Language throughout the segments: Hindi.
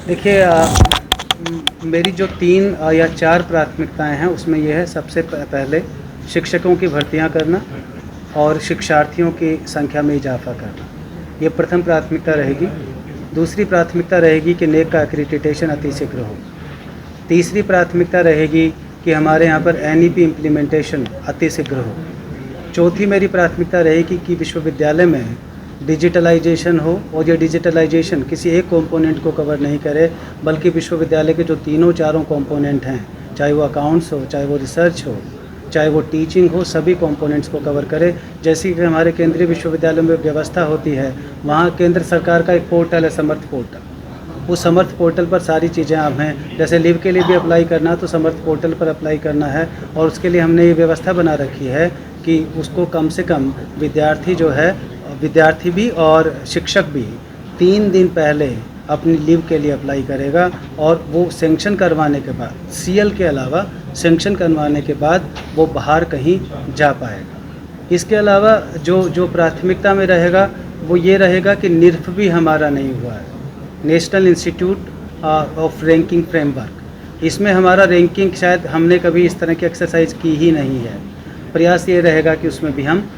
देखिए, मेरी जो 3 या 4 प्राथमिकताएं हैं उसमें यह है, सबसे पहले शिक्षकों की भर्तियां करना और शिक्षार्थियों की संख्या में इजाफा करना, ये प्रथम प्राथमिकता रहेगी। दूसरी प्राथमिकता रहेगी कि नेक का एक्रीडिटेशन अतिशीघ्र हो। तीसरी प्राथमिकता रहेगी कि हमारे यहाँ पर NEP इम्प्लीमेंटेशन अतिशीघ्र हो। चौथी मेरी प्राथमिकता रहेगी कि विश्वविद्यालय में डिजिटलाइजेशन हो, और ये डिजिटलाइजेशन किसी एक कंपोनेंट को कवर नहीं करे, बल्कि विश्वविद्यालय के जो तीनों चारों कंपोनेंट हैं, चाहे वो अकाउंट्स हो, चाहे वो रिसर्च हो, चाहे वो टीचिंग हो, सभी कंपोनेंट्स को कवर करे। जैसी कि हमारे केंद्रीय विश्वविद्यालयों में व्यवस्था होती है, वहाँ केंद्र सरकार का एक पोर्टल है, समर्थ पोर्टल। उस समर्थ पोर्टल पर सारी चीज़ें आप हैं, जैसे लीव के लिए भी अप्लाई करना है तो समर्थ पोर्टल पर अप्लाई करना है, और उसके लिए हमने ये व्यवस्था बना रखी है कि उसको कम से कम विद्यार्थी भी और शिक्षक भी 3 दिन पहले अपनी लीव के लिए अप्लाई करेगा, और वो सेंक्शन करवाने के बाद, CL के अलावा सेंक्शन करवाने के बाद वो बाहर कहीं जा पाएगा। इसके अलावा जो प्राथमिकता में रहेगा वो ये रहेगा कि NIRF भी हमारा नहीं हुआ है, national institute of ranking framework. इसमें हमारा रैंकिंग शायद हमने कभी इस तरह की एक्सरसाइज की ही नहीं है। प्रयास ये रहेगा कि उसमें भी हम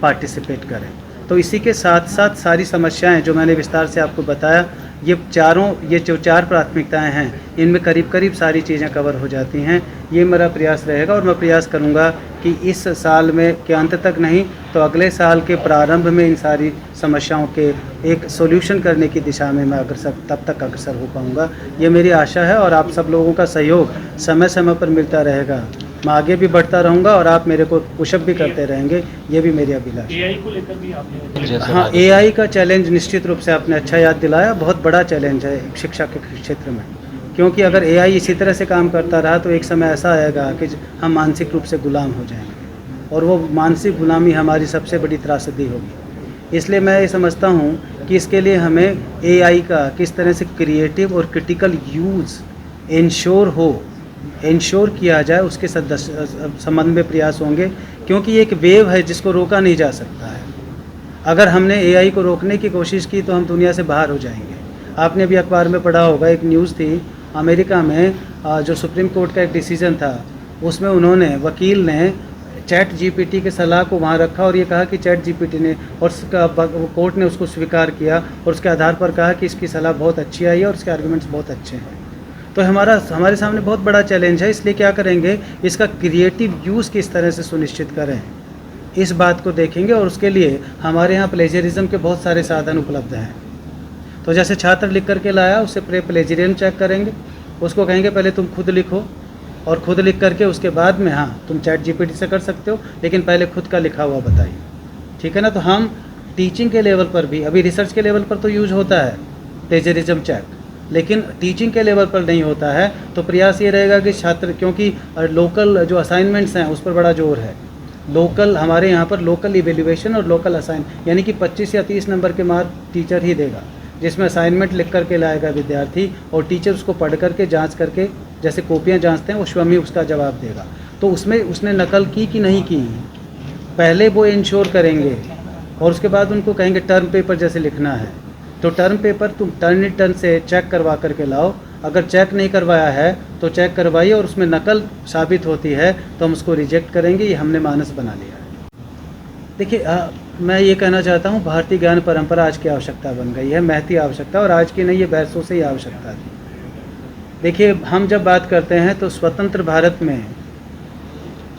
पार्टिसिपेट करें। तो इसी के साथ साथ सारी समस्याएं जो मैंने विस्तार से आपको बताया, ये जो 4 प्राथमिकताएं हैं, इनमें करीब करीब सारी चीज़ें कवर हो जाती हैं। ये मेरा प्रयास रहेगा, और मैं प्रयास करूंगा कि इस साल में के अंत तक नहीं तो अगले साल के प्रारंभ में इन सारी समस्याओं के एक सॉल्यूशन करने की दिशा में मैं तब तक अग्रसर हो पाऊंगा। ये मेरी आशा है, और आप सब लोगों का सहयोग समय समय पर मिलता रहेगा। मैं आगे भी बढ़ता रहूँगा और आप मेरे को पुशअप भी करते रहेंगे, ये भी मेरी अभिलाषा है। AI को लेकर भी आपने हाँ, AI का चैलेंज निश्चित रूप से आपने अच्छा याद दिलाया, बहुत बड़ा चैलेंज है शिक्षा के क्षेत्र में, क्योंकि अगर AI इसी तरह से काम करता रहा तो एक समय ऐसा आएगा कि हम मानसिक रूप से गुलाम हो जाएंगे, और वो मानसिक गुलामी हमारी सबसे बड़ी त्रासदी होगी। इसलिए मैं ये समझता हूँ कि इसके लिए हमें AI का किस तरह से क्रिएटिव और क्रिटिकल यूज़ इंश्योर किया जाए, उसके संबंध में प्रयास होंगे, क्योंकि ये एक वेव है जिसको रोका नहीं जा सकता है। अगर हमने AI को रोकने की कोशिश की तो हम दुनिया से बाहर हो जाएंगे। आपने भी अखबार में पढ़ा होगा, एक न्यूज़ थी अमेरिका में, जो सुप्रीम कोर्ट का एक डिसीजन था, उसमें वकील ने चैट GPT के सलाह को वहाँ रखा, और ये कहा कि चैट GPT ने, और कोर्ट ने उसको स्वीकार किया, और उसके आधार पर कहा कि इसकी सलाह बहुत अच्छी आई है और इसके आर्गूमेंट्स बहुत अच्छे हैं। तो हमारे सामने बहुत बड़ा चैलेंज है। इसलिए क्या करेंगे, इसका क्रिएटिव यूज़ किस तरह से सुनिश्चित करें, इस बात को देखेंगे, और उसके लिए हमारे यहाँ प्लेजरिज्म के बहुत सारे साधन उपलब्ध हैं। तो जैसे छात्र लिख करके लाया, उससे प्लेजरिज्म चेक करेंगे, उसको कहेंगे पहले तुम खुद लिखो, और खुद लिख करके उसके बाद में हाँ तुम चैट GPT से कर सकते हो, लेकिन पहले खुद का लिखा हुआ बताइए, ठीक है ना। तो हम टीचिंग के लेवल पर भी, अभी रिसर्च के लेवल पर तो यूज होता है प्लेजरिज्म चेक, लेकिन टीचिंग के लेवल पर नहीं होता है। तो प्रयास ये रहेगा कि छात्र, क्योंकि लोकल जो असाइनमेंट्स हैं उस पर बड़ा जोर है, हमारे यहाँ पर लोकल इवेल्युएशन और लोकल असाइन, यानी कि 25 या 30 नंबर के मार्क टीचर ही देगा, जिसमें असाइनमेंट लिख करके लाएगा विद्यार्थी, और टीचर उसको पढ़ करके जांच करके, जैसे कॉपियाँ जांचते हैं, वो स्वयं ही उसका जवाब देगा। तो उसमें उसने नकल की कि नहीं की, पहले वो इंश्योर करेंगे, और उसके बाद उनको कहेंगे टर्म पेपर जैसे लिखना है, तो टर्म पेपर तुम टर्न से चेक करवा करके लाओ। अगर चेक नहीं करवाया है तो चेक करवाइए, और उसमें नकल साबित होती है तो हम उसको रिजेक्ट करेंगे, ये हमने मानस बना लिया है। देखिए, मैं ये कहना चाहता हूँ, भारतीय ज्ञान परंपरा आज की आवश्यकता बन गई है, महती आवश्यकता, और आज की नहीं, ये बरसों से ही आवश्यकता थी। देखिए, हम जब बात करते हैं तो स्वतंत्र भारत में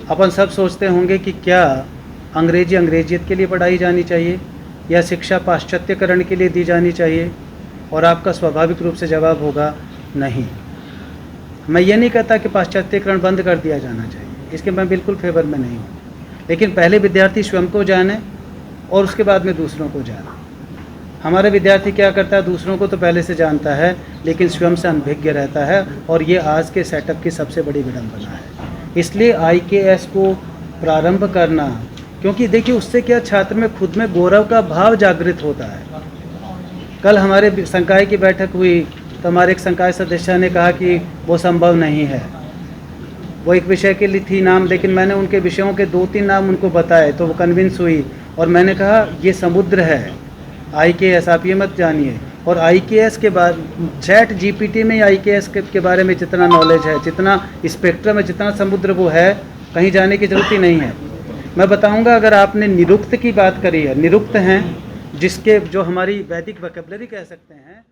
अपन सब सोचते होंगे कि क्या अंग्रेजियत के लिए पढ़ाई जानी चाहिए, या शिक्षा पाश्चात्यकरण के लिए दी जानी चाहिए, और आपका स्वाभाविक रूप से जवाब होगा नहीं। मैं ये नहीं कहता कि पाश्चात्यकरण बंद कर दिया जाना चाहिए, इसके मैं बिल्कुल फेवर में नहीं हूँ, लेकिन पहले विद्यार्थी स्वयं को जाने और उसके बाद में दूसरों को जाने। हमारा विद्यार्थी क्या करता है, दूसरों को तो पहले से जानता है, लेकिन स्वयं से अनभिज्ञ रहता है, और ये आज के सेटअप की सबसे बड़ी विडंबना है। इसलिए IKS को प्रारंभ करना, क्योंकि देखिए उससे क्या, छात्र में खुद में गौरव का भाव जागृत होता है। कल हमारे संकाय की बैठक हुई तो हमारे एक संकाय सदस्य ने कहा कि वो संभव नहीं है, वो एक विषय के लिए थी नाम, लेकिन मैंने उनके विषयों के 2-3 नाम उनको बताए तो वो कन्विंस हुई, और मैंने कहा ये समुद्र है IKS, आप ये मत जानिए, और IKS के बाद चैट GPT में IKS के बारे में जितना नॉलेज है, जितना स्पेक्ट्रम है, जितना समुद्र वो है, कहीं जाने की ज़रूरत ही नहीं है। मैं बताऊंगा, अगर आपने निरुक्त की बात करी है, निरुक्त हैं जिसके जो हमारी वैदिक वोकैबुलरी कह सकते हैं,